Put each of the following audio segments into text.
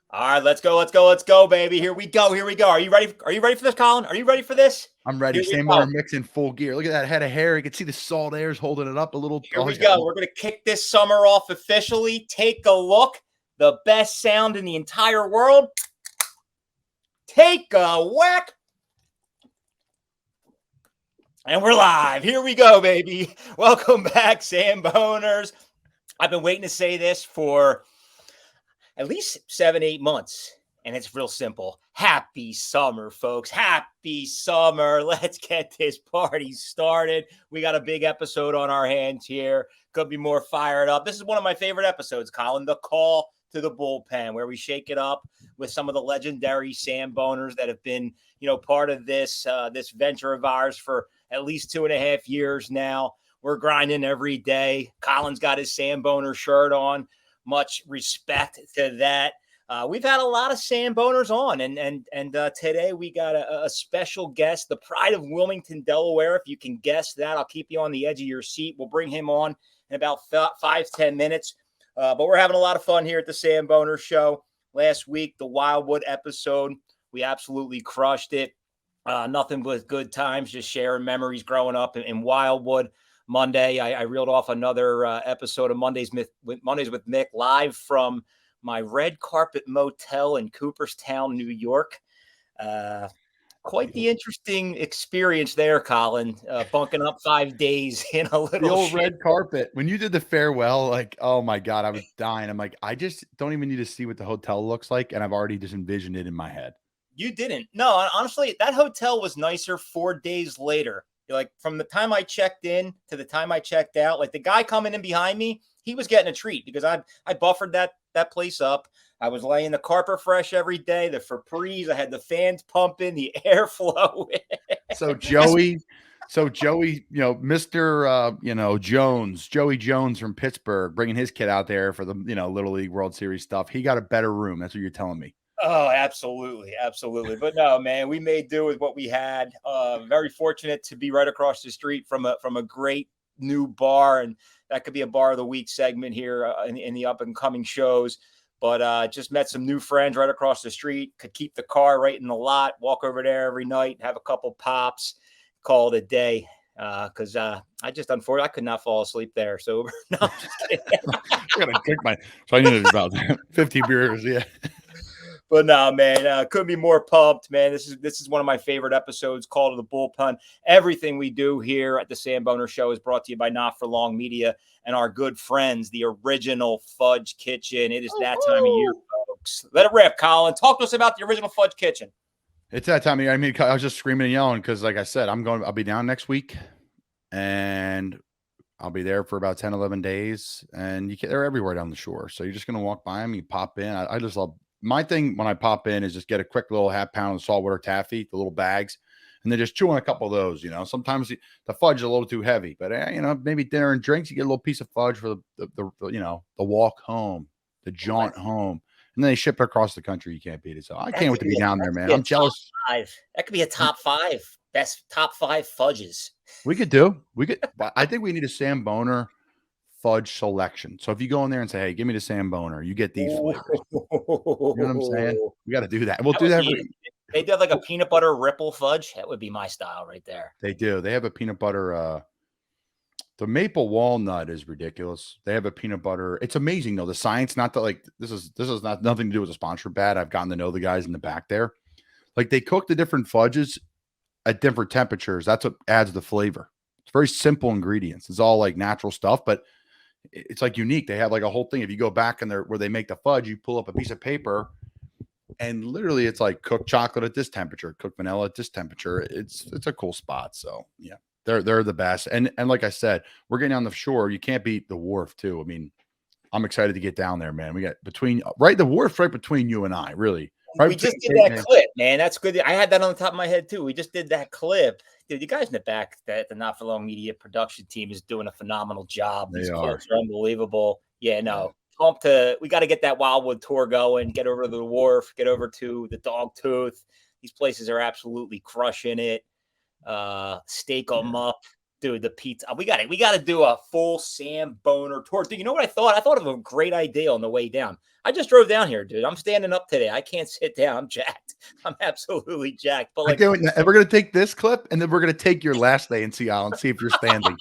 All right, let's go, baby. Here we go. Are you ready? Are you ready for this, Colin? Are you ready for this? I'm ready. Here we go. Samboner mix in full gear. Look at that head of hair. You can see the salt airs holding it up a little. Here Oh, we he's got. go. We're going to kick this summer off officially. Take a look. The best sound in the entire world. Take a whack. And we're live. Here we go, baby. Welcome back, Samboners. I've been waiting to say this for at least 7-8 months. And it's real simple. Happy summer, folks. Happy summer. Let's get this party started. We got a big episode on our hands here. Could be more fired up. This is one of my favorite episodes, Colin. The Call to the Bullpen, where we shake it up with some of the legendary Samboners that have been, part of this venture of ours for at least 2.5 years now. We're grinding every day. Colin's got his Samboner shirt on. Much respect to that. We've had a lot of Samboners on, and today we got a special guest, the pride of Wilmington, Delaware. If you can guess that, I'll keep you on the edge of your seat. We'll bring him on in about 5-10 minutes. But we're having a lot of fun here at the Samboner Show. Last week, the Wildwood episode, we absolutely crushed it. Nothing but good times, just sharing memories growing up in Wildwood. Monday, I reeled off another episode of Mondays with Mick, live from my red carpet motel in Cooperstown, New York. Quite the interesting experience there, Colin. Bunking up 5 days in a little the old red carpet. When you did the farewell, like, oh my God, I was dying. I'm like, I just don't even need to see what the hotel looks like. And I've already just envisioned it in my head. You didn't. No, honestly, that hotel was nicer 4 days later. Like from the time I checked in to the time I checked out, like the guy coming in behind me, he was getting a treat because I buffered that place up. I was laying the carpet fresh every day, the Febreze. I had the fans pumping, the airflow. So Joey, Mr. Joey Jones from Pittsburgh, bringing his kid out there for the, Little League World Series stuff. He got a better room. That's what you're telling me. Oh, absolutely. Absolutely. But no, man, we made do with what we had. Very fortunate to be right across the street from a great new bar. And that could be a bar of the week segment here in the up and coming shows. But just met some new friends right across the street, could keep the car right in the lot, walk over there every night, have a couple pops, call it a day. Because I unfortunately, I could not fall asleep there. So, no, I'm just kidding. I gotta drink so I needed about 50 beers. Yeah. But no, man, couldn't be more pumped, man. This is one of my favorite episodes, Call to the Bullpen. Everything we do here at the Samboner Show is brought to you by Not For Long Media and our good friends, the Original Fudge Kitchen. It is that time of year, folks. Let it rip, Colin. Talk to us about the Original Fudge Kitchen. It's that time of year. I mean, I was just screaming and yelling because, like I said, I'll be down next week, and I'll be there for about 10, 11 days, and they're everywhere down the shore. So you're just going to walk by them, you pop in. I just love. My thing when I pop in is just get a quick little half pound of saltwater taffy, the little bags, and then just chew on a couple of those. Sometimes the fudge is a little too heavy, but maybe dinner and drinks, you get a little piece of fudge for the walk home, the jaunt home, and then they ship it across the country. You can't beat it. So I can't wait to be down there, man. I'm jealous. That could be a top 5 top 5 fudges. We could. I think we need a Samboner fudge selection. So if you go in there and say, hey, give me the Samboner, you get these flavors. You know what I'm saying? We got to do that. We'll do that. They do have like a peanut butter ripple fudge. That would be my style right there. They do. They have a peanut butter. The maple walnut is ridiculous. They have a peanut butter. It's amazing though. The science, not that like this is not nothing to do with the sponsor bad. I've gotten to know the guys in the back there. Like they cook the different fudges at different temperatures. That's what adds the flavor. It's very simple ingredients. It's all like natural stuff, but it's like unique. They have like a whole thing. If you go back in there where they make the fudge, you pull up a piece of paper and literally it's like cooked chocolate at this temperature, cooked vanilla at this temperature. It's a cool spot. So yeah, they're the best. And like I said, we're getting on the shore. You can't beat the wharf too. I mean, I'm excited to get down there, man. We got the wharf right between you and I, really. Right, we just did that clip, man. That's good. I had that on the top of my head too. We just did that clip. Dude, you guys in the back, the Not For Long Media production team is doing a phenomenal job. These clips are unbelievable. Yeah, no. We got to get that Wildwood tour going, get over to the wharf, get over to the Dogtooth. These places are absolutely crushing it. Stake them up. Dude, the pizza. We got to do a full Samboner tour. Dude, you know what I thought? I thought of a great idea on the way down. I just drove down here, dude. I'm standing up today. I can't sit down. I'm jacked. I'm absolutely jacked. But like, and we're gonna take this clip, and then we're gonna take your last day in Seattle and see if you're standing.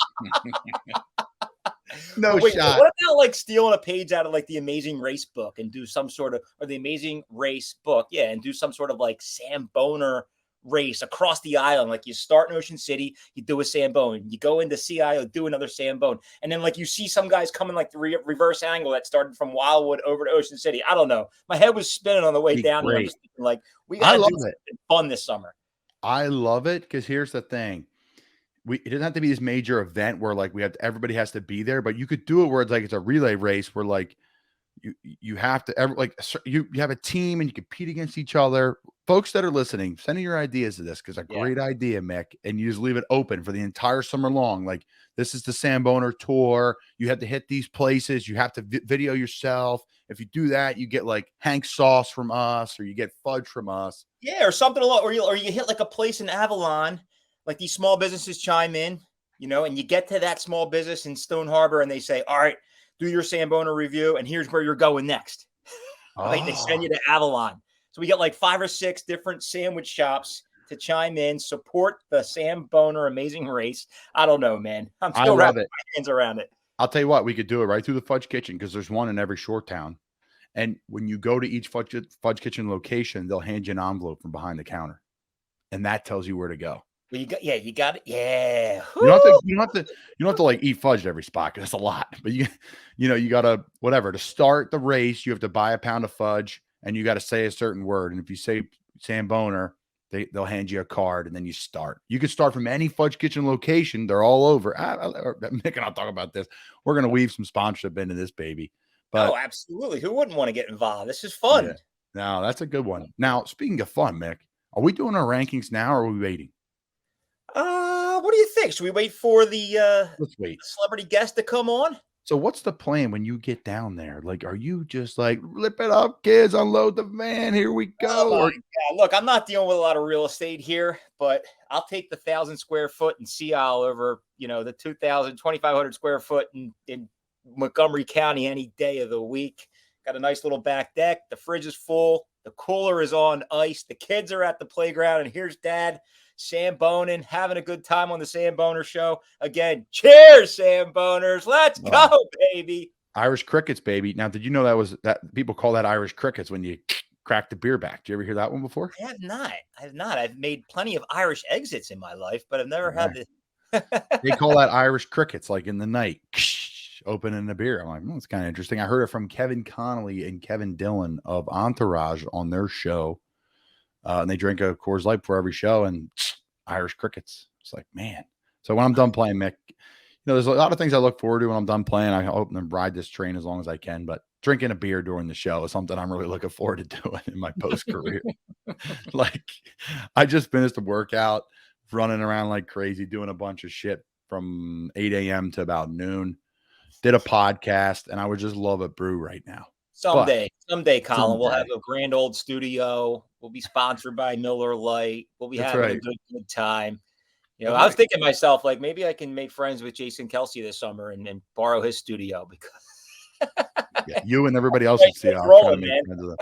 No shot. What about like stealing a page out of like the Amazing Race book and do some sort of, or the Amazing Race book, yeah, and do some sort of like Samboner race across the island? Like you start in Ocean City, you do a Sambone, you go into CIO, do another Sambone, and then like you see some guys coming like the reverse angle that started from Wildwood over to Ocean City. I don't know. My head was spinning on the way down here. I'm just thinking, like, we got to do something fun this summer. I love it because here's the thing. It doesn't have to be this major event where like everybody has to be there, but you could do it where it's like it's a relay race where like you have to you have a team and you compete against each other. Folks that are listening, send your ideas to this because a great idea, Mick, and you just leave it open for the entire summer long. Like this is the Samboner tour. You have to hit these places. You have to video yourself. If you do that, you get like Hank sauce from us, or you get fudge from us. Yeah, or something a lot, or you hit like a place in Avalon. Like these small businesses chime in, you know, and you get to that small business in Stone Harbor and they say, all right, do your Samboner review. And here's where you're going next. Right? They send you to Avalon. So we got like 5 or 6 different sandwich shops to chime in, support the Samboner Amazing Race. I don't know, man. I'm still wrapping my hands around it. I'll tell you what, we could do it right through the Fudge Kitchen because there's one in every shore town. And when you go to each Fudge Kitchen location, they'll hand you an envelope from behind the counter. And that tells you where to go. Well, you got it. Yeah. You don't have to like eat fudge at every spot because that's a lot. But you gotta to start the race. You have to buy a pound of fudge and you got to say a certain word. And if you say Samboner, they'll hand you a card and then you start. You can start from any Fudge Kitchen location. They're all over. Mick and I'll talk about this. We're gonna weave some sponsorship into this baby. But absolutely. Who wouldn't want to get involved? This is fun. Yeah. No, that's a good one. Now, speaking of fun, Mick, are we doing our rankings now or are we waiting? What do you think? Should we wait for the let's wait celebrity guest to come on? So what's the plan when you get down there? Like, are you just like, rip it up, kids, unload the van, here we go? Look, I'm not dealing with a lot of real estate here, but I'll take the 1,000 square foot in Seattle over, the 2,500 square foot in Montgomery County any day of the week. Got a nice little back deck. The fridge is full. The cooler is on ice. The kids are at the playground, and here's Dad Samboning, having a good time on the Samboner show. Again, cheers, Samboners. Let's go, baby. Irish crickets, baby. Now, did you know that people call that Irish crickets when you crack the beer back? Did you ever hear that one before? I have not. I've made plenty of Irish exits in my life, but I've never had the. They call that Irish crickets, like in the night, opening the beer. I'm like, it's kind of interesting. I heard it from Kevin Connolly and Kevin Dillon of Entourage on their show. And they drink a Coors Light before every show and Irish crickets. It's like, man. So when I'm done playing, Mick, there's a lot of things I look forward to when I'm done playing. I hope to ride this train as long as I can, but drinking a beer during the show is something I'm really looking forward to doing in my post career. Like I just finished a workout, running around like crazy, doing a bunch of shit from 8 a.m. to about noon, did a podcast, and I would just love a brew right now. Someday, Colin, we'll have a grand old studio. We'll be sponsored by Miller Lite. We'll be having a good time. I was thinking to myself, like, maybe I can make friends with Jason Kelsey this summer and borrow his studio because you and everybody else in Seattle.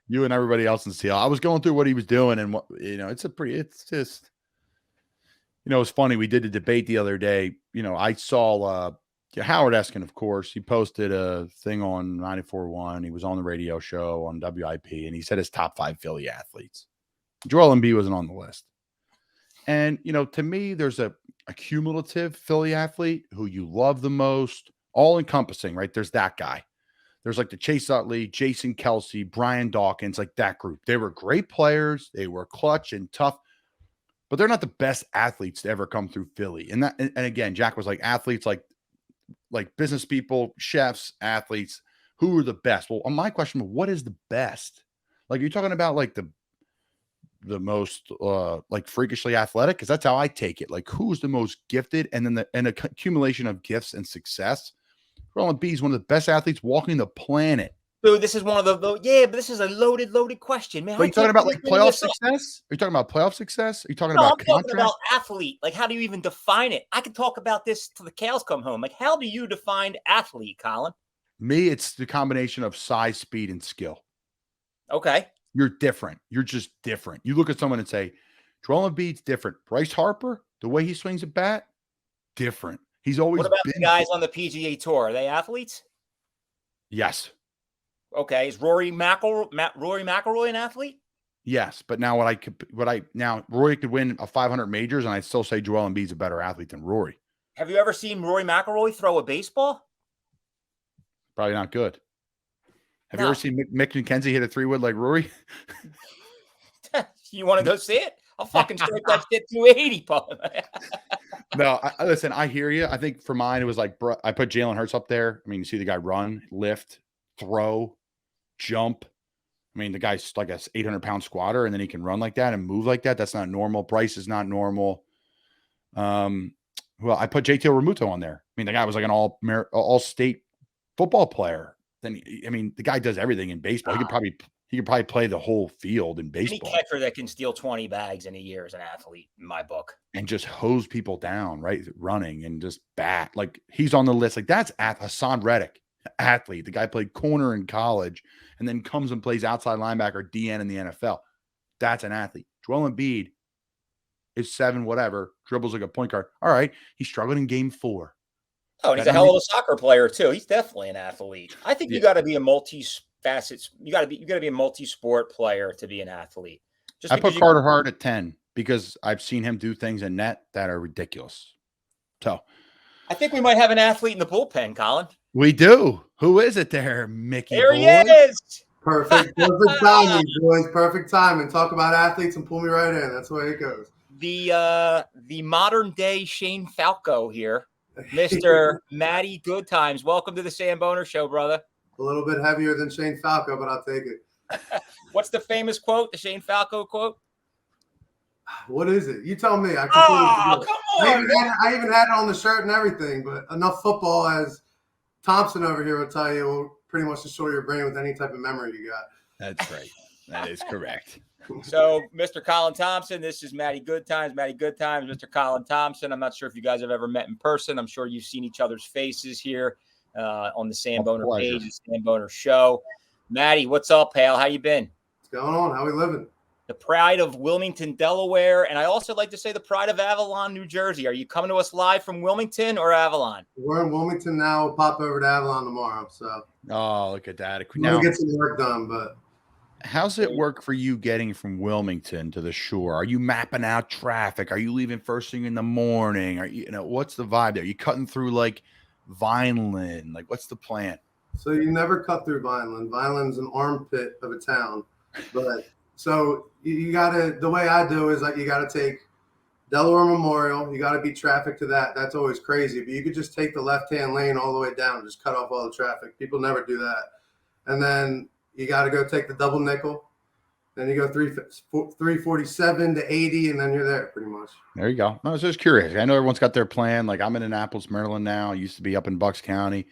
You and everybody else in Seattle. I was going through what he was doing, and it's just, it's funny. We did a debate the other day. I saw Howard Eskin, of course, he posted a thing on 94.1. He was on the radio show on WIP, and he said his top 5 Philly athletes. Joel Embiid wasn't on the list. And, to me, there's a cumulative Philly athlete who you love the most, all encompassing, right? There's that guy. There's like the Chase Utley, Jason Kelsey, Brian Dawkins, like that group. They were great players. They were clutch and tough, but they're not the best athletes to ever come through Philly. And again, Jack was like athletes, like business people, chefs, athletes, who are the best? Well, on my question, what is the best? Like, you're talking about like the most like freakishly athletic, because that's how I take it. Like, who's the most gifted, and then an accumulation of gifts and success. Joel Embiid is one of the best athletes walking the planet, Dude, this is one of but this is a loaded question, man. Are you talking about like playoff success? Are you talking about playoff success? Are you talking about I'm talking about contract? athlete. Like, how do you even define it? I could talk about this till the cows come home. Like, how do you define athlete, Colin? Me, it's the combination of size, speed, and skill. Okay. You're different. You're just different. You look at someone and say, Joel Embiid's different. Bryce Harper, the way he swings a bat, different. He's always What about been the guys on the PGA Tour? Are they athletes? Yes. Okay. Is Rory McIlroy an athlete? Yes, but now Rory could win a 500 majors, and I'd still say Joel Embiid's a better athlete than Rory. Have you ever seen Rory McIlroy throw a baseball? Probably not good. Have you ever seen Mick and Kenzie hit a 3-wood like Rory? You want to go see it? I'll fucking strike that shit 280, Paul. No, listen, I hear you. I think for mine, it was like, I put Jalen Hurts up there. I mean, you see the guy run, lift, throw, jump. I mean, the guy's like a 800-pound squatter, and then he can run like that and move like that. That's not normal. Bryce is not normal. Well, I put JT Realmuto on there. I mean, the guy was like an all-state football player. Then, I mean, the guy does everything in baseball. He could probably play the whole field in baseball. Any catcher that can steal 20 bags in a year is an athlete in my book. And just hose people down, right? Running and just bat. Like, he's on the list. Like, that's Hassan Reddick, athlete. The guy played corner in college and then comes and plays outside linebacker DN in the NFL. That's an athlete. Joel Embiid is 7 whatever, dribbles like a point guard. All right, he's struggling in game 4. Oh, and he's a hell of a soccer player too. He's definitely an athlete. I think you got to be a multi-facet. You got to be a multi-sport player to be an athlete. I put Carter Hart at 10 because I've seen him do things in net that are ridiculous. So I think we might have an athlete in the bullpen, Colin. We do. Who is it there, Mickey? There he is. Perfect timing, boys. Perfect timing. Talk about athletes and pull me right in. That's the way it goes. The modern day Shane Falco here, Mr. Matty Good Times. Welcome to the Samboner Show, brother. A little bit heavier than Shane Falco, but I'll take it. What's the famous quote? The Shane Falco quote? What is it? You tell me. Come on. I even had it on the shirt and everything, but enough football, as Thompson over here will tell you, will pretty much destroy your brain with any type of memory you got. That's right. That is correct. So, Mr. Colin Thompson, this is Matty Good Times. Matty Good Times, Mr. Colin Thompson. I'm not sure if you guys have ever met in person. I'm sure you've seen each other's faces here on the Samboner page, the Samboner Show. Matty, what's up, pal? How you been? What's going on? How we living? The pride of Wilmington, Delaware, and I also like to say the pride of Avalon, New Jersey. Are you coming to us live from Wilmington or Avalon? We're in Wilmington now. We'll pop over to Avalon tomorrow. So, look at that. Now get some work done, but. How's it work for you getting from Wilmington to the shore? Are you mapping out traffic? Are you leaving first thing in the morning? Are what's the vibe there? Are you cutting through like Vineland? Like, what's the plan? So you never cut through Vineland. Vineland's an armpit of a town, but so you gotta. The way I do is like you gotta take Delaware Memorial. You gotta beat traffic to that. That's always crazy. But you could just take the left-hand lane all the way down, just cut off all the traffic. People never do that, and then. You got to go take the double nickel. Then you go 347 to 80, and then you're there pretty much. There you go. I was just curious. I know everyone's got their plan. Like, I'm in Annapolis, Maryland now. I used to be up in Bucks County.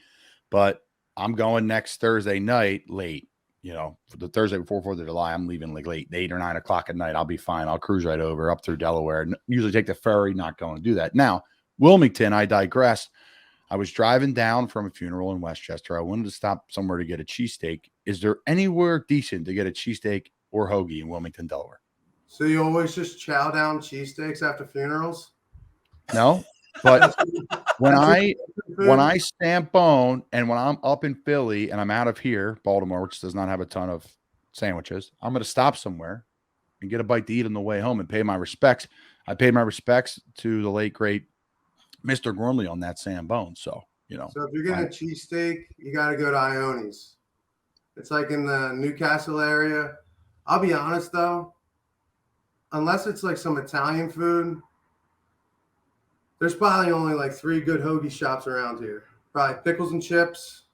But I'm going next Thursday night late. For the Thursday before 4th of July, I'm leaving like late, 8 or 9 o'clock at night. I'll be fine. I'll cruise right over up through Delaware. Usually take the ferry, not going to do that. Now, Wilmington, I digress. I was driving down from a funeral in Westchester. I wanted to stop somewhere to get a cheesesteak. Is there anywhere decent to get a cheesesteak or hoagie in Wilmington, Delaware? So you always just chow down cheesesteaks after funerals? No, but when I stamp bone and when I'm up in Philly and I'm out of here, Baltimore, which does not have a ton of sandwiches, I'm going to stop somewhere and get a bite to eat on the way home and pay my respects. I paid my respects to the late, great Mr. Gormley on that Sambone. So, So if you're getting a cheesesteak, you got to go to Ione's. It's like in the Newcastle area. I'll be honest, though. Unless it's like some Italian food, there's probably only like 3 good hoagie shops around here. Probably Pickles and Chips.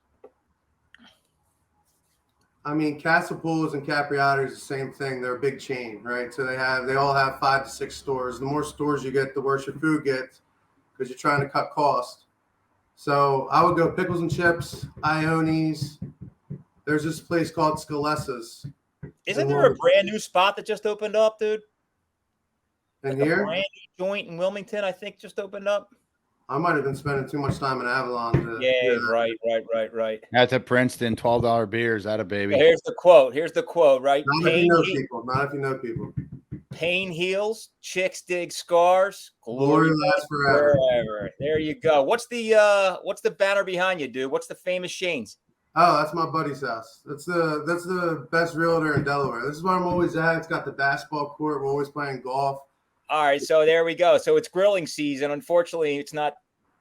I mean, Castle Pools and Capriati is the same thing. They're a big chain, right? So they all have 5 to 6 stores. The more stores you get, the worse your food gets. Because you're trying to cut cost. So I would go Pickles and Chips, Ione's. There's this place called Scalessa's. Isn't there a brand new spot that just opened up, dude? And like here? A brand new joint in Wilmington, I think, just opened up. I might have been spending too much time in Avalon. Right. That's at Princeton, $12 beers. That a baby. So here's the quote, right? Not if you know people. Not if you know people. Pain heals, chicks dig scars, Glory lasts forever. There you go. What's the banner behind you, dude? What's the famous Shane's? Oh, that's my buddy's house. That's the best realtor in Delaware. This is where I'm always at. It's got the basketball court. We're always playing golf. All right, so there we go. So it's grilling season. Unfortunately, it's not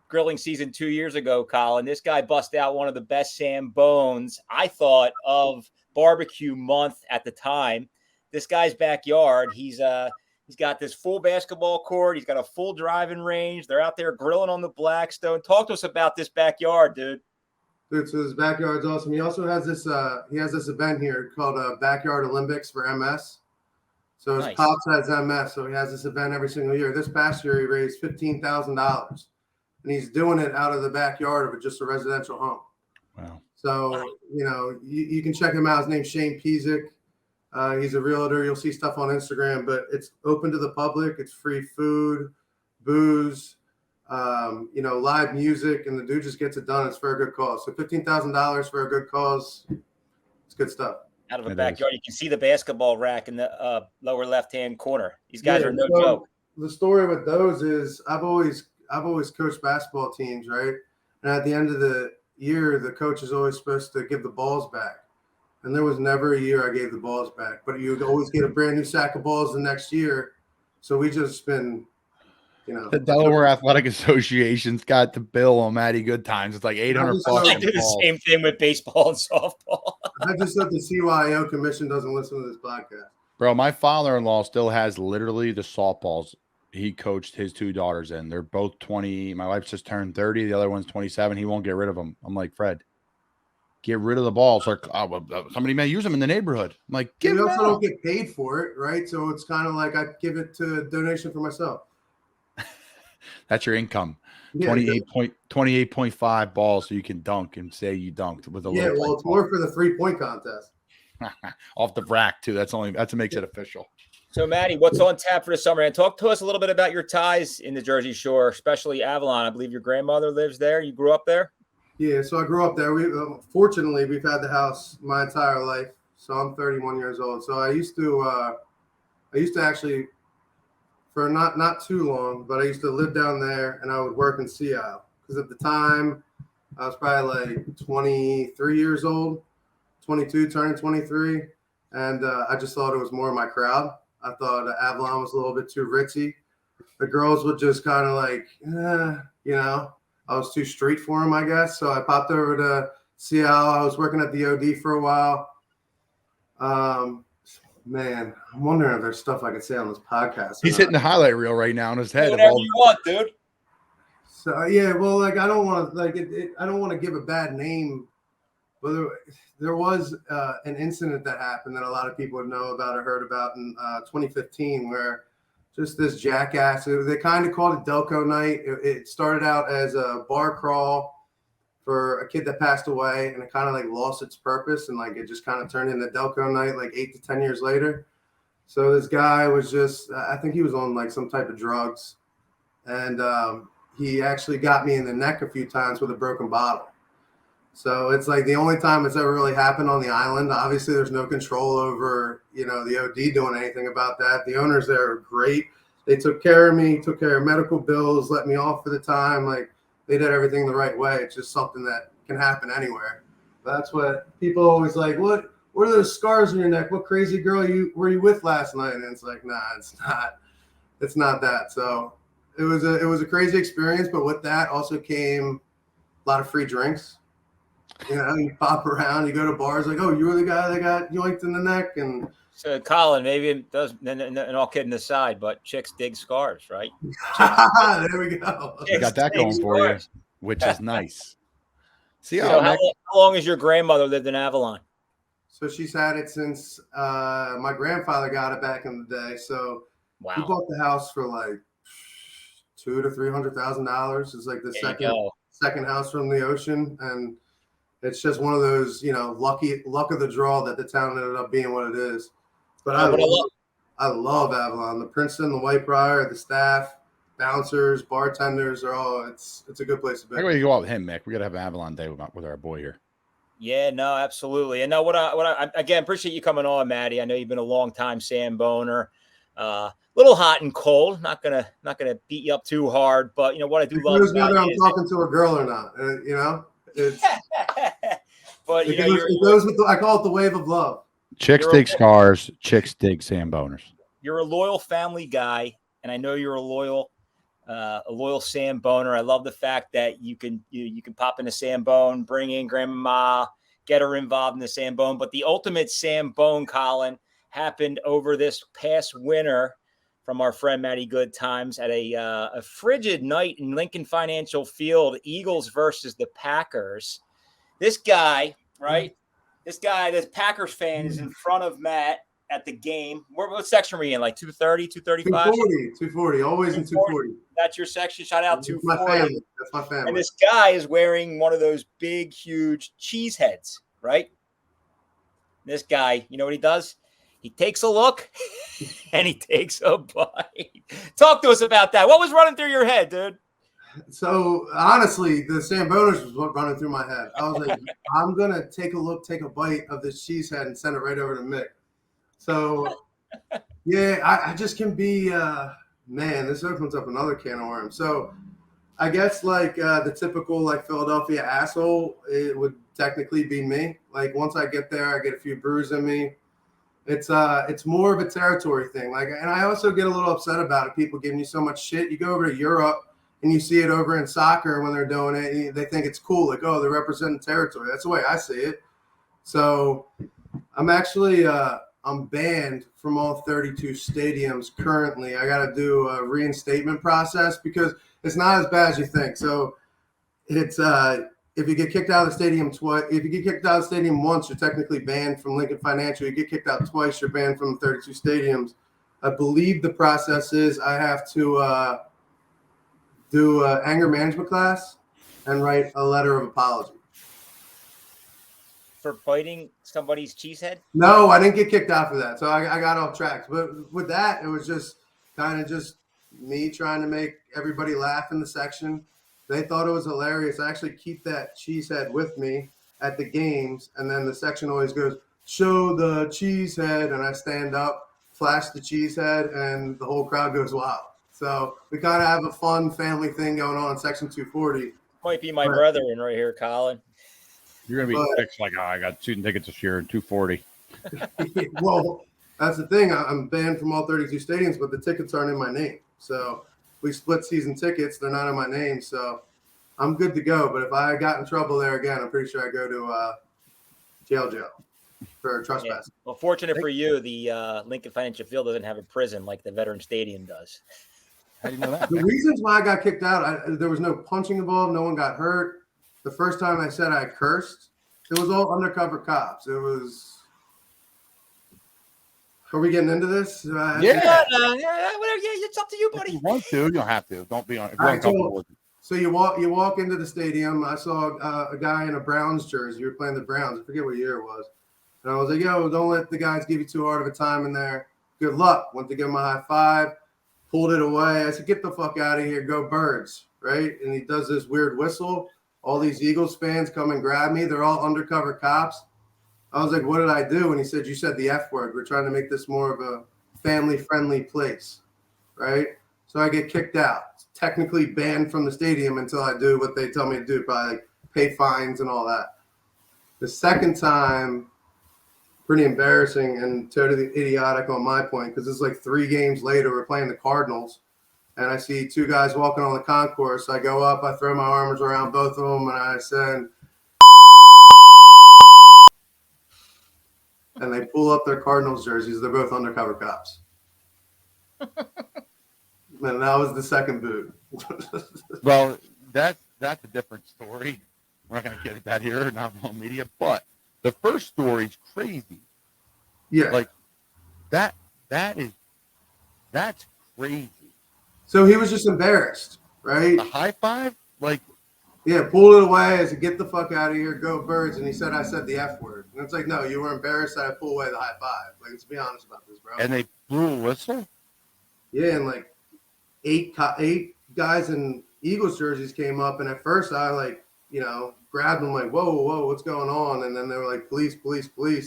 grilling season 2 years ago, Colin. This guy bust out one of the best Sambones, I thought, of barbecue month at the time. This guy's backyard, he's got this full basketball court. He's got a full driving range. They're out there grilling on the Blackstone. Talk to us about this backyard, dude. Dude, so his backyard's awesome. He also has this event here called Backyard Olympics for MS. So his pops has MS, so he has this event every single year. This past year, he raised $15,000, and he's doing it out of the backyard of just a residential home. Wow. So, you can check him out. His name's Shane Pizik. He's a realtor. You'll see stuff on Instagram, but it's open to the public. It's free food, booze, live music, and the dude just gets it done. It's for a good cause. So $15,000 for a good cause. It's good stuff. Out of a backyard, you can see the basketball rack in the lower left-hand corner. These guys are no joke. The story with those is I've always coached basketball teams, right? And at the end of the year, the coach is always supposed to give the balls back. And there was never a year I gave the balls back, but you'd always get a brand new sack of balls the next year. So we just been, The Delaware Athletic Association's got the bill on Matty Good Times. It's like $800. I do the same thing with baseball and softball. I just hope the CYO commission doesn't listen to this podcast. Bro, my father-in-law still has literally the softballs he coached his two daughters in. They're both 20. My wife just turned 30. The other one's 27. He won't get rid of them. I'm like, Fred, get rid of the balls. Like, somebody may use them in the neighborhood. I'm like, give them. We also don't get paid for it, right? So it's kind of like I give it to a donation for myself. That's your income. Yeah, 28.5 balls so you can dunk and say you dunked with a little. Yeah, well, it's more for the 3-point contest. Off the rack too. That's what makes it official. So, Matty, what's on tap for the summer? And talk to us a little bit about your ties in the Jersey Shore, especially Avalon. I believe your grandmother lives there. You grew up there? Yeah, so I grew up there. Fortunately, we've had the house my entire life. So I'm 31 years old. So I used to actually, for not too long, but I used to live down there and I would work in Seattle. Because at the time, I was probably like 23 years old, 22, turning 23. And I just thought it was more my crowd. I thought Avalon was a little bit too ritzy. The girls would just kind of like, I was too street for them, I guess. So I popped over to Seattle. I was working at the OD for a while. Man, I'm wondering if there's stuff I could say on this podcast. He's hitting the highlight reel right now in his head. Whatever you want, dude. So yeah, well, like I don't want to I don't want to give a bad name, but there was an incident that happened that a lot of people would know about or heard about in 2015, where just this jackass. They kind of called it Delco Night. It started out as a bar crawl for a kid that passed away, and it kind of like lost its purpose, and like it just kind of turned into Delco Night like 8 to 10 years later. So this guy was just, I think he was on like some type of drugs, and he actually got me in the neck a few times with a broken bottle. So it's like the only time it's ever really happened on the island. Obviously, there's no control over, the OD doing anything about that. The owners there are great. They took care of me, took care of medical bills, let me off for the time. Like they did everything the right way. It's just something that can happen anywhere. But that's what people always like. What are those scars on your neck? What crazy girl were you with last night? And it's like, nah, it's not. It's not that. So it was a crazy experience. But with that also came a lot of free drinks. You pop around, you go to bars, like, oh, you were the guy that got yoinked in the neck. And so, Colin, maybe it does, and all kidding aside, but chicks dig scars, right? There we go. You got that going for you, which is nice. See how long has your grandmother lived in Avalon? So she's had it since my grandfather got it back in the day. So he bought the house for like $200,000 to $300,000. It's like the second house from the ocean, and It's just one of those, luck of the draw that the town ended up being what it is. But I love Avalon. The Princeton, the Whitebriar, the staff, bouncers, bartenders are all. It's a good place to be. I gotta go out with him, Mick. We gotta have an Avalon day with our boy here. Yeah, no, absolutely. And no, what I again appreciate you coming on, Matty. I know you've been a long time Samboner. Little hot and cold. Not gonna beat you up too hard, but what I do love about whether I'm talking to a girl or not. It's. But it goes with I call it the wave of love. Chicks dig scars. Chicks dig Samboners. You're a loyal family guy, and I know you're a loyal Samboner. I love the fact that you can pop in a Sambone, bring in grandma, get her involved in the Sambone. But the ultimate Sambone, Colin, happened over this past winter from our friend Matty Good Times at a frigid night in Lincoln Financial Field, Eagles versus the Packers. This guy, right? This Packers fan is in front of Matt at the game. What section are we in? Like 230, 235? 240, always in 240. That's your section. Shout out 240. That's my family. And this guy is wearing one of those big, huge cheese heads, right? This guy, you know what he does? He takes a look and he takes a bite. Talk to us about that. What was running through your head, dude? So honestly, the Samboners was what running through my head. I was like, I'm gonna take a bite of this cheese head and send it right over to Mick. So yeah, I just can be man, this opens up another can of worms. So I guess like the typical like Philadelphia asshole, it would technically be me. Like once I get there, I get a few brews in me. It's more of a territory thing. Like, and I also get a little upset about it. People giving you so much shit. You go over to Europe and you see it over in soccer when they're doing it. They think it's cool. Like, oh, they're representing territory. That's the way I see it. So I'm actually I'm banned from all 32 stadiums currently. I got to do a reinstatement process because it's not as bad as you think. So it's if you get kicked out of the stadium twice, if you get kicked out of the stadium once, you're technically banned from Lincoln Financial. You get kicked out twice, you're banned from the 32 stadiums. I believe the process is I have to do an anger management class and write a letter of apology. For biting somebody's cheese head? No, I didn't get kicked out for that. So I got off track. But with that, it was just kind of just me trying to make everybody laugh in the section. They thought it was hilarious. I actually keep that cheese head with me at the games. And then the section always goes, show the cheese head. And I stand up, flash the cheese head, and the whole crowd goes wild. So we kind of have a fun family thing going on in section 240. Might be my brethren right here, Colin. You're going to be fixed like, I got season tickets this year in 240. Well, that's the thing. I'm banned from all 32 stadiums, but the tickets aren't in my name. So we split season tickets. They're not in my name. So I'm good to go. But if I got in trouble there again, I'm pretty sure I go to jail for trespassing. Yeah. Well, fortunate for you, the Lincoln Financial Field doesn't have a prison like the Veteran Stadium does. How do you know that? The reasons why I got kicked out, there was no punching involved. No one got hurt. The first time I said I cursed, it was all undercover cops. It was. Are we getting into this? Yeah, it's up to you, buddy. If you want to, you don't have to. Don't be on. So you walk into the stadium. I saw a guy in a Browns jersey. You were playing the Browns. I forget what year it was. And I was like, yo, don't let the guys give you too hard of a time in there. Good luck. Went to give him a high five. Pulled it away. I said, get the fuck out of here. Go Birds. Right? And he does this weird whistle. All these Eagles fans come and grab me. They're all undercover cops. I was like, what did I do? And he said, you said the F word. We're trying to make this more of a family-friendly place. Right? So I get kicked out. Technically banned from the stadium until I do what they tell me to do, probably like pay fines and all that. The second time, pretty embarrassing and totally idiotic on my point, because it's like 3 games later, we're playing the Cardinals, and I see 2 guys walking on the concourse. I go up, I throw my arms around both of them, and I send, and they pull up their Cardinals jerseys. They're both undercover cops. And that was the second boot. Well, that's a different story. We're not going to get into that here, not on media. But the first story's crazy. Yeah, like that's crazy. So he was just embarrassed, right? A high five, like Yeah, pulled it away. I said, get the fuck out of here, go Birds. And he said, I said the F word. And it's like, no, you were embarrassed that I pulled away the high five. Like, let's be honest about this, bro. And they blew a whistle? Yeah, and like eight guys in Eagles jerseys came up. And at first I like, grabbed them like, whoa, what's going on? And then they were like, police.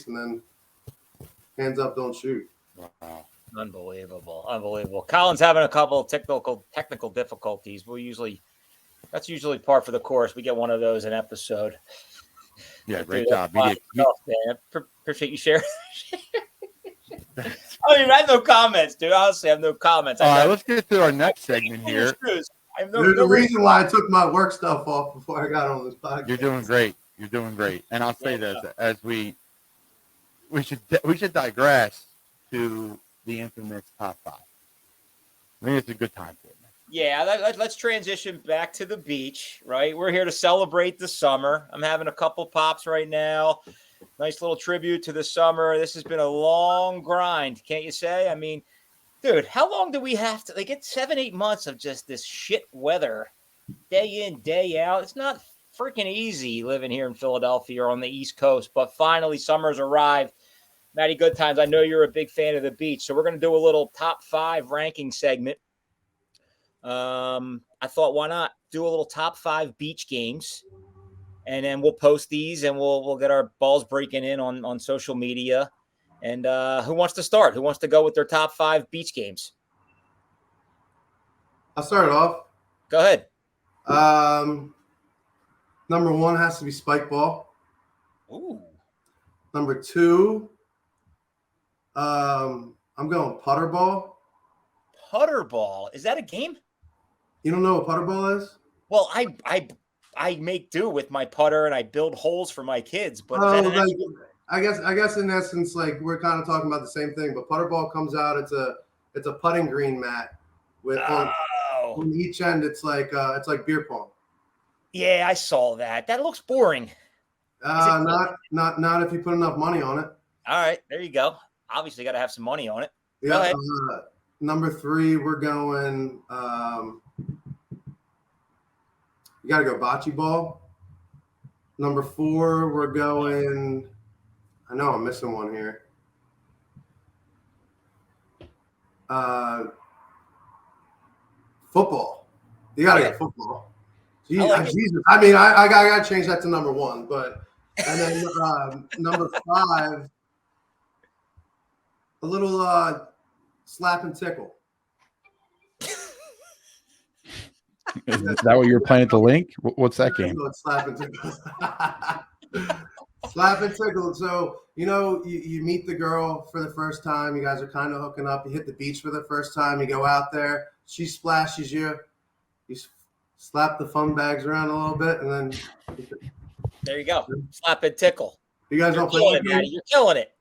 And then hands up, don't shoot. Wow. Unbelievable. Colin's having a couple of technical difficulties. That's usually par for the course. We get one of those an episode. Yeah, great job. Appreciate you sharing. I have no comments, dude. Honestly, I have no comments. All right, let's get to our next segment here. There's a reason why I took my work stuff off before I got on this podcast. You're doing great. And I'll say this as we should digress to the infamous top five. I think it's a good time for it. Yeah, let's transition back to the beach, right? We're here to celebrate the summer. I'm having a couple pops right now. Nice little tribute to the summer. This has been a long grind, can't you say? I mean, dude, how long do we have to get 7-8 months of just this shit weather day in, day out? It's not freaking easy living here in Philadelphia or on the East Coast, but finally summer's arrived. Matty Good Times, I know you're a big fan of the beach, so we're going to do a little top 5 ranking segment. I thought, why not do a little top 5 beach games, and then we'll post these and we'll get our balls breaking in on social media. And who wants to start? Who wants to go with their top 5 beach games? I'll start it off. Go ahead. Number 1 has to be spike ball. Ooh. Number 2, I'm going putter ball. Putter ball. Is that a game? You don't know what putter ball is? Well, I make do with my putter and I build holes for my kids, but I guess in essence, like we're kind of talking about the same thing. But putter ball comes out. It's a putting green mat with on each end. It's like beer pong. Yeah, I saw that. That looks boring. Not if you put enough money on it. All right, there you go. Obviously, got to have some money on it. Yeah. Number 3, we're going. You got to go bocce ball. Number 4, we're going. I know I'm missing one here. Football. You got to get football. Jesus. I mean, I got to change that to number 1. But and then number 5, a little slap and tickle. Is that what you were playing at the link? What's that game? Slap and tickle. Slap and tickle. So, you meet the girl for the first time. You guys are kind of hooking up. You hit the beach for the first time. You go out there. She splashes you. You slap the fun bags around a little bit, and then there you go. Slap and tickle. You guys don't play it, Matty. You're killing it.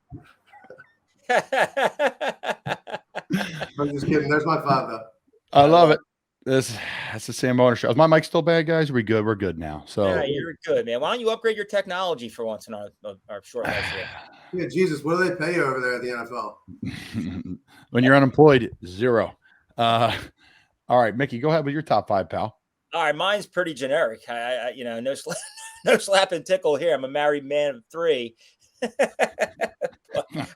I'm just kidding. There's my 5, though. I love it. That's the Samboner show. Is my mic still bad, guys? Are we good? We're good now. So yeah, you're good, man. Why don't you upgrade your technology for once in our short life here? Yeah, Jesus, what do they pay you over there at the NFL? When you're unemployed, 0. All right, Mickey, go ahead with your top 5, pal. All right, mine's pretty generic. I no slap and tickle here. I'm a married man of 3.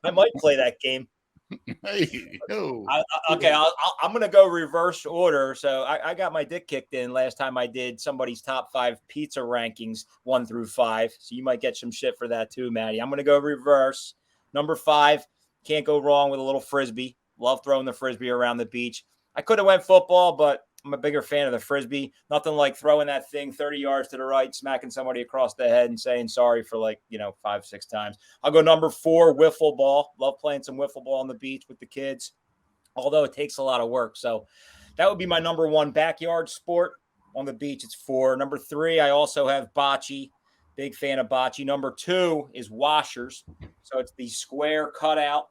I might play that game. Hey, okay, I'm going to go reverse order. So I got my dick kicked in last time I did somebody's top 5 pizza rankings 1 through 5. So you might get some shit for that too, Matty. I'm going to go reverse. Number 5, can't go wrong with a little frisbee. Love throwing the frisbee around the beach. I could have went football, but I'm a bigger fan of the frisbee. Nothing like throwing that thing 30 yards to the right, smacking somebody across the head and saying sorry for 5-6 times. I'll go number 4, wiffle ball. Love playing some wiffle ball on the beach with the kids, although it takes a lot of work. So that would be my number 1 backyard sport on the beach. It's 4. Number 3, I also have bocce. Big fan of bocce. Number 2 is washers. So it's the square cutout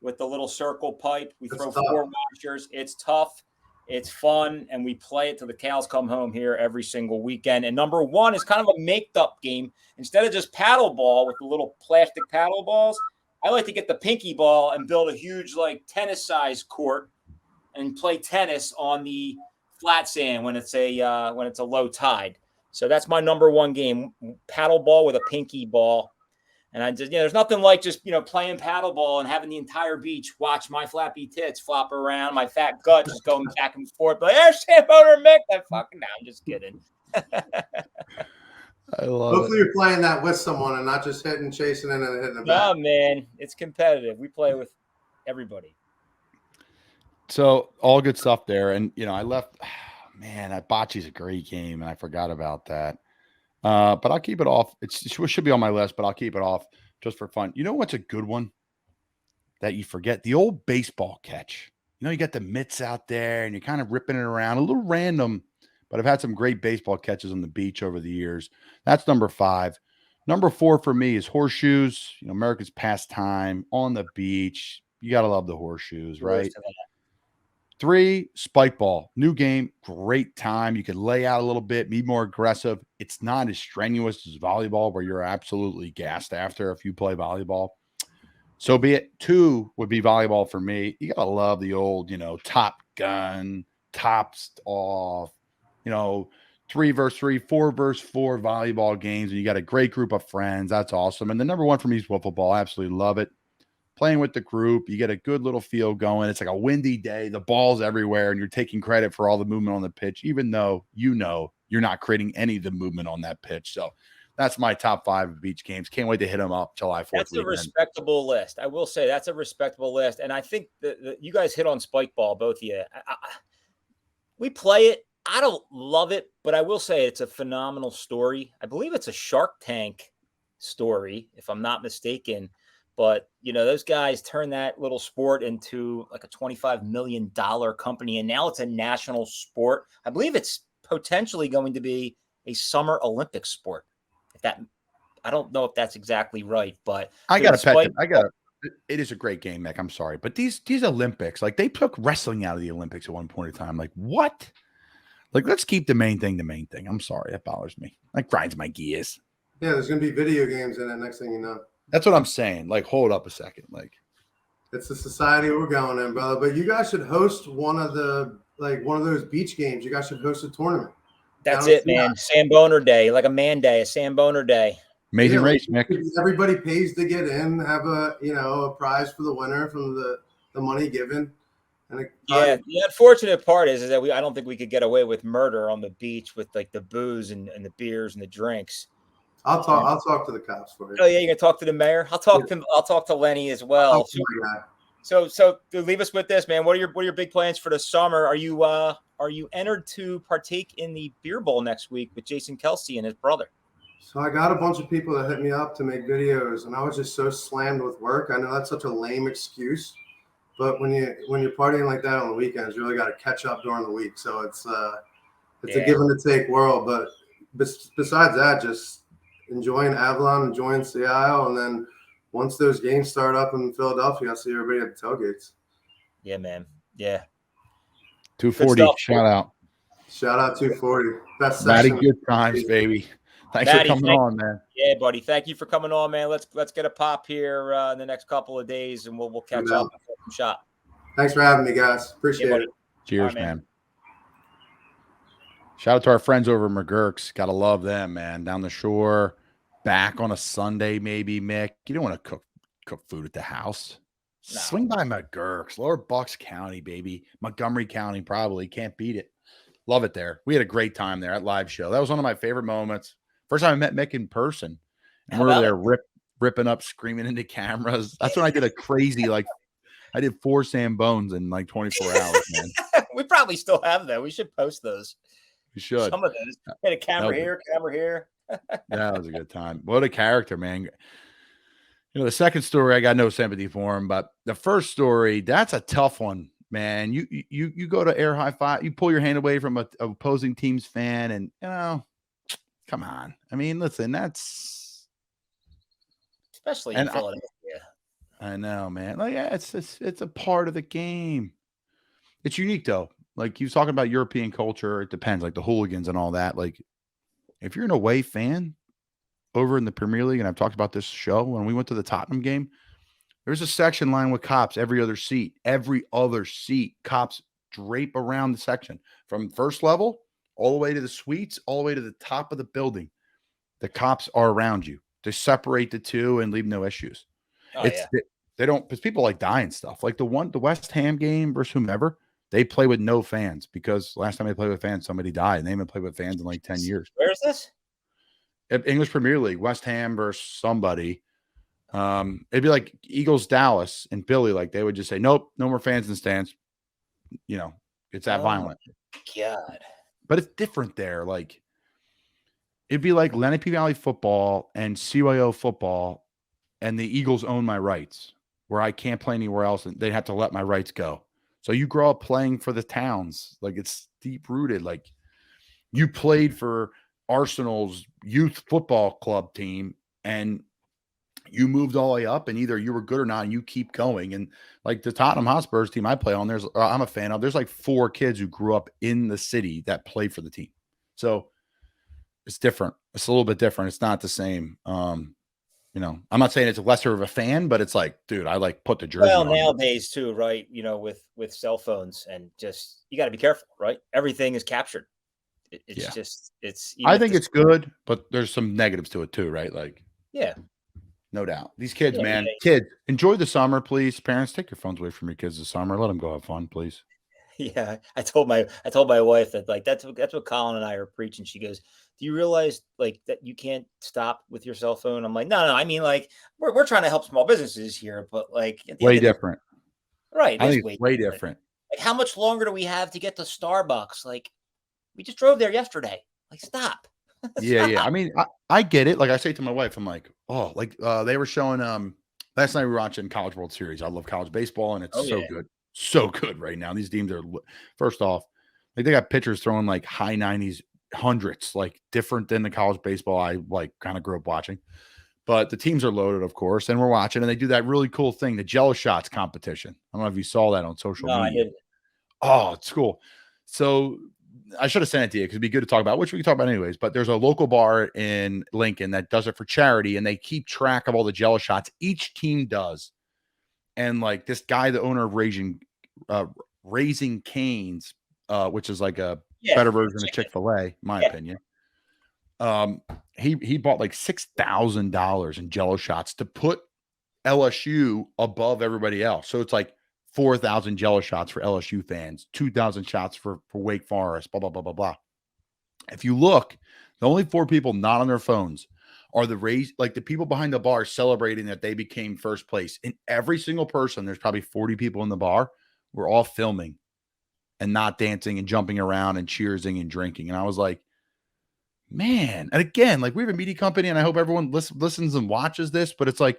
with the little circle pipe. We throw 4 washers. It's tough. It's fun, and we play it till the cows come home here every single weekend. And number 1 is kind of a made-up game. Instead of just paddle ball with the little plastic paddle balls, I like to get the pinky ball and build a huge, tennis-sized court and play tennis on the flat sand when it's a low tide. So that's my number one game, paddle ball with a pinky ball. And I just, there's nothing like just, playing paddle ball and having the entire beach watch my flappy tits flop around, my fat gut just going back and forth. But there's Samboner Mick. That fucking, no, I'm just kidding. I love Hopefully it. you're playing that with someone and not just chasing in and hitting the back. No, man, it's competitive. We play with everybody. So all good stuff there. And, I left, man, that bocce's a great game, and I forgot about that. But I'll keep it off. It should be on my list, but I'll keep it off just for fun. You know what's a good one that you forget? The old baseball catch. You got the mitts out there, and you're kind of ripping it around. A little random, but I've had some great baseball catches on the beach over the years. That's number 5. Number 4 for me is horseshoes. America's pastime on the beach. You got to love the horseshoes, right? 3, spike ball. New game, great time. You can lay out a little bit, be more aggressive. It's not as strenuous as volleyball, where you're absolutely gassed after if you play volleyball. So be it. 2 would be volleyball for me. You got to love the old, Top Gun, tops off, 3 versus 3, 4 versus 4 volleyball games. And you got a great group of friends. That's awesome. And the number 1 for me is wiffle ball. I absolutely love it. Playing with the group, you get a good little feel going. It's like a windy day. The ball's everywhere, and you're taking credit for all the movement on the pitch, even though you're not creating any of the movement on that pitch. So that's my top 5 of beach games. Can't wait to hit them up July 4th. That's a respectable list. I will say that's a respectable list. And I think that you guys hit on spike ball, both of you. We play it. I don't love it, but I will say it's a phenomenal story. I believe it's a Shark Tank story, if I'm not mistaken. But, those guys turned that little sport into like a $25 million company. And now it's a national sport. I believe it's potentially going to be a summer Olympic sport. I don't know if that's exactly right, but I got to pet it. It is a great game, Mick. I'm sorry. But these Olympics, like, they took wrestling out of the Olympics at one point in time. Like, what? Like, let's keep the main thing the main thing. I'm sorry. That bothers me. That grinds my gears. Yeah, there's going to be video games in it next thing you know. That's what I'm saying. Like, hold up a second. Like, it's the society we're going in, brother. But you guys should host one of those beach games. You guys should host a tournament. That's it, man. Samboner Day, like a man day, a Samboner Day. Amazing race, Mick. Everybody pays to get in, have a prize for the winner from the money given. And the unfortunate part is that I don't think we could get away with murder on the beach with like the booze and the beers and the drinks. I'll talk to the cops for you. Oh yeah, you're gonna talk to the mayor. I'll talk to Lenny as well. So to leave us with this, man. What are your big plans for the summer? Are you entered to partake in the beer bowl next week with Jason Kelsey and his brother? So I got a bunch of people that hit me up to make videos, and I was just so slammed with work. I know that's such a lame excuse, but when you're partying like that on the weekends, you really got to catch up during the week. So it's a give and take world. But besides that, just enjoying Avalon, enjoying Seattle, and then once those games start up in Philadelphia, I'll see everybody at the tailgates. Yeah, man. Yeah. 240. Shout out 240. Best Matty Good Times, baby. Thanks for coming on, man. Yeah, buddy. Thank you for coming on, man. Let's get a pop here in the next couple of days, and we'll catch up and get some shot. Thanks for having me, guys. Appreciate it. Cheers, man. Shout out to our friends over at McGurk's. Gotta love them, man. Down the shore, back on a Sunday, maybe, Mick. You don't want to cook food at the house. No. Swing by McGurk's, Lower Bucks County, baby. Montgomery County, probably. Can't beat it. Love it there. We had a great time there at live show. That was one of my favorite moments. First time I met Mick in person. And we were there ripping up, screaming into cameras. That's when I did a crazy, I did 4 Sambones in 24 hours, man. We probably still have them. We should post those. We should. Some of those. Had a camera here. That was a good time. What a character, man. The second story, I got no sympathy for him, but the first story, that's a tough one, man. You go to air high five, you pull your hand away from a opposing team's fan, and come on. I mean, listen, that's especially in Philadelphia. I know, man. It's a part of the game. It's unique though. Like you was talking about European culture, it depends, like the hooligans and all that. Like if you're an away fan over in the Premier League, and I've talked about this show when we went to the Tottenham game, there's a section line with cops every other seat. Cops drape around the section from first level all the way to the suites, all the way to the top of the building. The cops are around you. They separate the two and leave no issues. Oh, It's yeah. they don't, because people like die and stuff. Like the West Ham game versus whomever, they play with no fans because last time they played with fans, somebody died, and they haven't played with fans in like 10 years. Where is this? English Premier League, West Ham versus somebody. It'd be like Eagles Dallas and Billy, like they would just say, nope, no more fans in the stands. You know, it's that violent. God. But it's different there. Like it'd be like Lenape Valley football and CYO football, and the Eagles own my rights, where I can't play anywhere else, and they have to let my rights go. So you grow up playing for the towns, like it's deep rooted. Like you played for Arsenal's youth football club team, and you moved all the way up, and either you were good or not, and you keep going. And like the Tottenham Hotspurs team I play on, I'm a fan of. There's like 4 kids who grew up in the city that play for the team. So it's different. It's a little bit different. It's not the same. You know, I'm not saying it's lesser of a fan, but it's like, dude, I like put the jersey on. Nowadays too, right? You know, with cell phones and just you got to be careful, right? Everything is captured. It's just I think it's good, but there's some negatives to it too, right? Like, yeah, no doubt. These kids, man, kids, enjoy the summer, please. Parents, take your phones away from your kids this summer. Let them go have fun, please. Yeah, I told my wife that like that's what Colin and I are preaching. She goes, "Do you realize like that you can't stop with your cell phone?" I'm like, "No. I mean, like we're trying to help small businesses here, but like way different, right? I think it's way different. Like, how much longer do we have to get to Starbucks? Like, we just drove there yesterday. Like, stop." Yeah. I mean, I get it. Like I say to my wife, I'm like, oh, like they were showing last night we were watching College World Series. I love college baseball, and it's good. So good right now. These teams are, first off, like they got pitchers throwing like high 90s, hundreds, like different than the college baseball I like kind of grew up watching. But the teams are loaded, of course, and we're watching, and they do that really cool thing, the Jello shots competition. I don't know if you saw that on social media. I didn't. Oh, it's cool. So I should have sent it to you because it'd be good to talk about, which we can talk about anyways. But there's a local bar in Lincoln that does it for charity, and they keep track of all the Jello shots each team does. And like this guy, the owner of Raising Cane's, which is like a better version of Chick-fil-A, in my opinion. He bought like $6,000 in Jello shots to put LSU above everybody else. So it's like 4,000 Jello shots for LSU fans, 2,000 shots for Wake Forest, blah, blah, blah, blah, blah. If you look, the only 4 people not on their phones are the people behind the bar celebrating that they became first place. And every single person, there's probably 40 people in the bar, we're all filming and not dancing and jumping around and cheersing and drinking. And I was like, man. And again, like we have a media company, and I hope everyone listens and watches this, but it's like,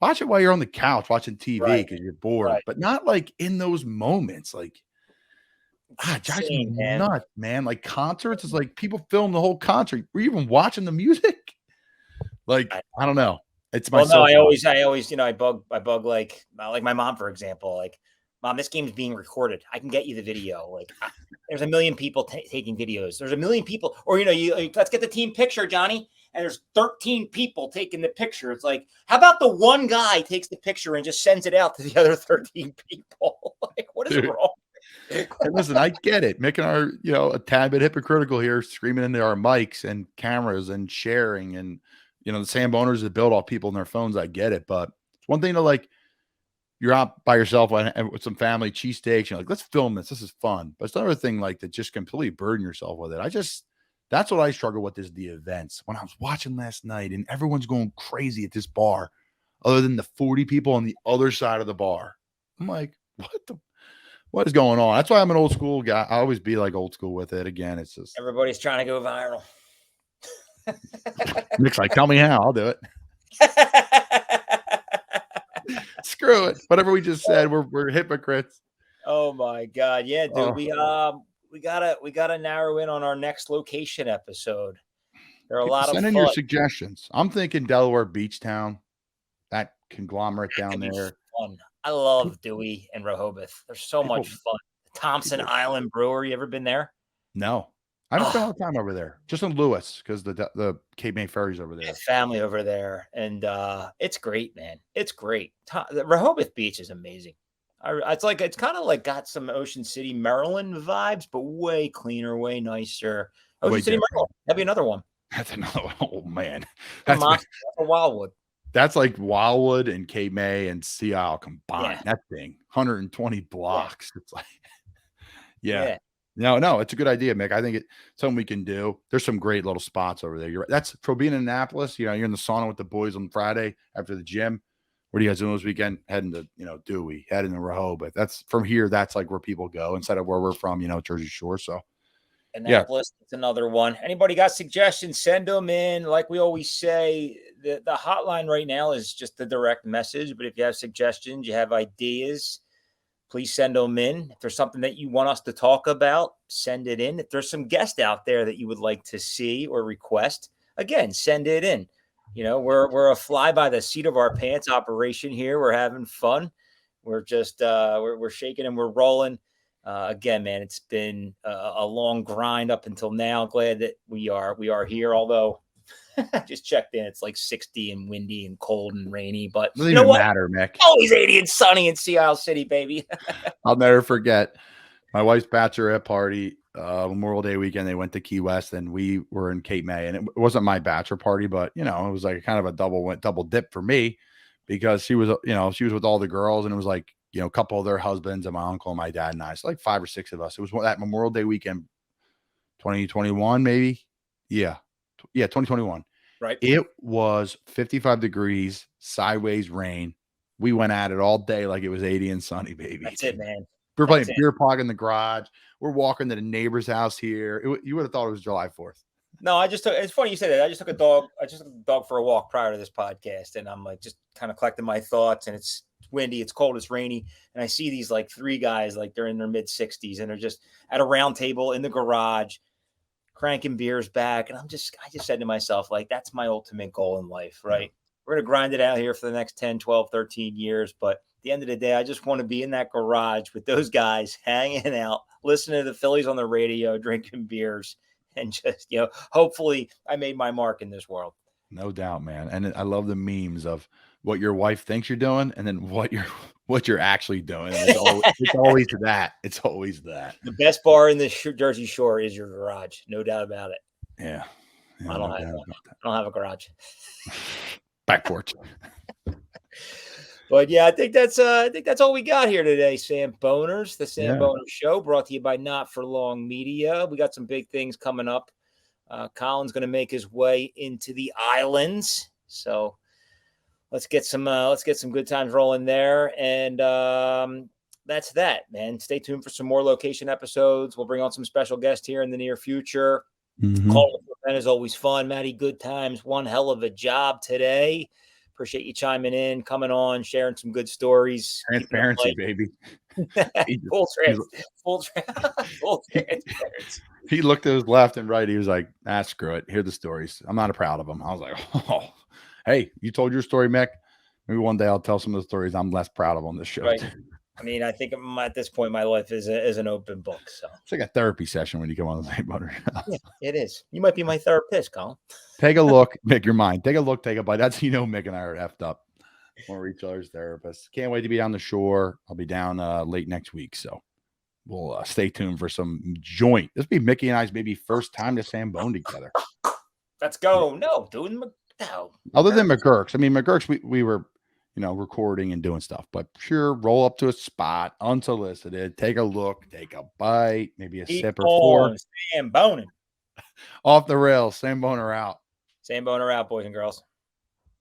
watch it while you're on the couch watching TV because you're bored, but not like in those moments. Like, it drives me nuts, man. Like concerts is like people film the whole concert. Were you even watching the music? Like, I don't know. It's my. Well, no, I always, you know, I bug like my mom, for example. Like, Mom, this game's being recorded. I can get you the video. Like, there's a million people taking videos. There's a million people, or you know, let's get the team picture, Johnny. And there's 13 people taking the picture. It's like, how about the one guy takes the picture and just sends it out to the other 13 people? Like, what is wrong? And listen, I get it. Mick and I are, you know, a tad bit hypocritical here, screaming into our mics and cameras and sharing. And, you know, the Samboners that build all people in their phones. I get it. But it's one thing to like, you're out by yourself with some family cheesesteaks. You're like, let's film this. This is fun. But it's another thing like to just completely burden yourself with it. That's what I struggle with is the events. When I was watching last night and everyone's going crazy at this bar, other than the 40 people on the other side of the bar. I'm like, what is going on? That's why I'm an old school guy. I always be like old school with it. Again, it's just everybody's trying to go viral. Nick's like, tell me how. I'll do it. Screw it. Whatever we just said, we're hypocrites. Oh my God. Yeah, dude. We gotta narrow in on our next location episode. There are a lot of send in your suggestions. I'm thinking Delaware Beach Town, that conglomerate down there. Fun. I love Dewey and Rehoboth. There's so much fun. Thompson Island Brewery. You ever been there? No, I haven't spent a lot of time over there. Just in Lewis because the Cape May Ferry's over there. Family over there, and it's great, man. It's great. The Rehoboth Beach is amazing. It's kind of like got some Ocean City, Maryland vibes, but way cleaner, way nicer. Ocean Way City, different. Maryland. That'd be another one. That's another one. Oh man, That's a Wildwood. that's like Wildwood and Cape May and Sea Isle combined. Yeah. That thing, 120 blocks. It's like, Yeah. No, it's a good idea, Mick. I think it's something we can do. There's some great little spots over there. You're right. That's for being in Annapolis. You're in the sauna with the boys on Friday after the gym. What are you guys doing this weekend? Heading to, Dewey, heading to Rehoboth. That's from here. That's like where people go instead of where we're from, Jersey Shore. So Annapolis, it's another one. Anybody got suggestions? Send them in. Like we always say, the hotline right now is just the direct message. But if you have suggestions, you have ideas, please send them in. If there's something that you want us to talk about, send it in. If there's some guest out there that you would like to see or request, again, send it in. We're a fly by the seat of our pants operation here. We're having fun. We're just we're shaking and we're rolling. Again, man, it's been a long grind up until now. Glad that we are here. Although I just checked in, it's like 60 and windy and cold and rainy. But doesn't even matter, Mick. Always 80 and sunny in Sea Isle City, baby. I'll never forget my wife's bachelorette party. Memorial Day weekend, they went to Key West and we were in Cape May, and it wasn't my bachelor party, but it was like kind of a double dip for me because she was with all the girls, and it was like, a couple of their husbands and my uncle and my dad and I. So like 5 or 6 of us. It was that Memorial Day weekend, 2021, maybe. Yeah, 2021. Right. It was 55 degrees, sideways rain. We went at it all day like it was 80 and sunny, baby. That's it, man. We're playing beer pong in the garage. We're walking to the neighbor's house here. You would have thought it was July 4th. No, it's funny you say that. I just took a dog for a walk prior to this podcast, and I'm like just kind of collecting my thoughts, and it's windy, it's cold, it's rainy, and I see these like 3 guys, like they're in their mid 60s, and they're just at a round table in the garage cranking beers back. And I just said to myself, like, that's my ultimate goal in life, right? We're going to grind it out here for the next 10, 12, 13 years. But at the end of the day, I just want to be in that garage with those guys hanging out, listening to the Phillies on the radio, drinking beers, and just, hopefully I made my mark in this world. No doubt, man. And I love the memes of what your wife thinks you're doing and then what you're actually doing. It's always that. It's always that. The best bar in the Jersey Shore is your garage. No doubt about it. Yeah. I don't have a garage. Back porch. But yeah, I think that's all we got here today, Samboners. The Samboner Show, brought to you by Not For Long Media. We got some big things coming up. Colin's going to make his way into the islands, so let's get some good times rolling there. And that's that, man. Stay tuned for some more location episodes. We'll bring on some special guests here in the near future. Mm-hmm. Colin is always fun. Matty Good Times, one hell of a job today. Appreciate you chiming in, coming on, sharing some good stories. Transparency, baby. Full transparency. He looked to his left and right. He was like, screw it. Here are the stories. I'm not proud of them. I was like, oh, hey, you told your story, Mick. Maybe one day I'll tell some of the stories I'm less proud of on this show. Right. I mean, I think at this point, my life is an open book. So it's like a therapy session when you come on the Samboner. Yeah, it is. You might be my therapist, Colin. Take a look, Mick. Your mind. Take a look. Take a bite. That's Mick and I are effed up. We're each other's therapists. Can't wait to be on the shore. I'll be down late next week, so we'll stay tuned for some joint. This will be Mickey and I's maybe first time to Sambone together. Let's go. No, doing no. Other than McGurk's. I mean, McGurk's, we were, recording and doing stuff, but pure roll up to a spot, unsolicited, take a look, take a bite, maybe a sip or 4. Samboning. Off the rails. Samboner out. Samboner out, boys and girls.